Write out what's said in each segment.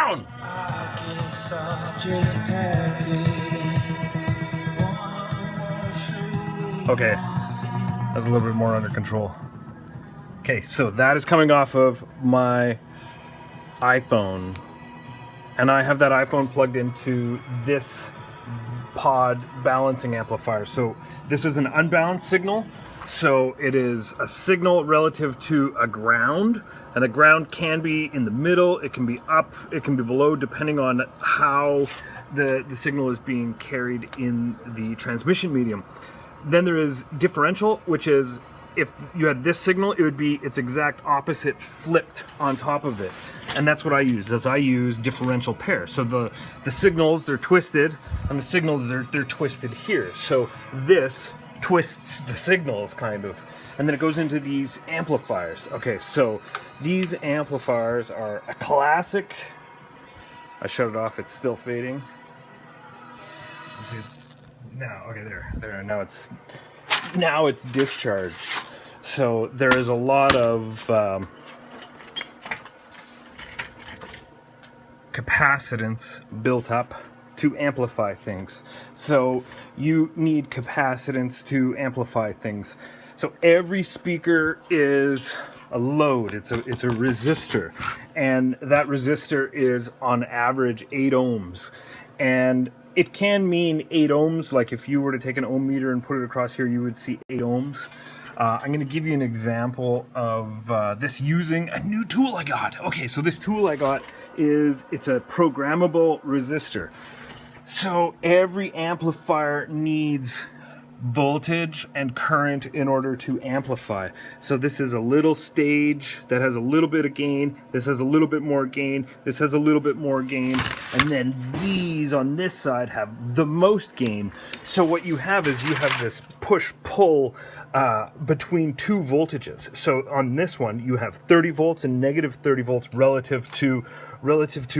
down! I guess I'll just pack it in. Okay, that's a little bit more under control. Okay, so that is coming off of my iPhone, and I have that iPhone plugged into this pod balancing amplifier. So this is an unbalanced signal, so it is a signal relative to a ground, and the ground can be in the middle, it can be up, it can be below, depending on how the signal is being carried in the transmission medium. Then there is differential, which is if you had this signal, it would be its exact opposite flipped on top of it. And that's what I use, is I use differential pair. So the signals, they're twisted, and the signals, they're twisted here. So this twists the signals, kind of. And then it goes into these amplifiers. Okay, so these amplifiers are a classic. I shut it off, it's still fading. Now, okay, there, now it's discharged. So there is a lot of capacitance built up to amplify things. So you need capacitance to amplify things. So every speaker is a load, it's a resistor, and that resistor is on average 8 ohms. And it can mean 8 ohms, like if you were to take an ohm meter and put it across here, you would see 8 ohms. I'm going to give you an example of this using a new tool I got. Okay, so this tool I got it's a programmable resistor. So every amplifier needs voltage and current in order to amplify. So this is a little stage that has a little bit of gain, this has a little bit more gain, this has a little bit more gain, and then these on this side have the most gain. So what you have is you have this push-pull between two voltages. So on this one you have 30 volts and negative 30 volts relative to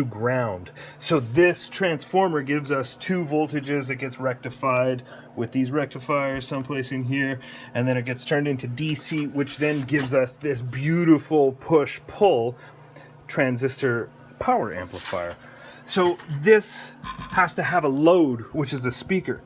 ground. So this transformer gives us 2 voltages. It gets rectified with these rectifiers someplace in here, and then it gets turned into DC, which then gives us this beautiful push-pull transistor power amplifier. So this has to have a load, which is the speaker.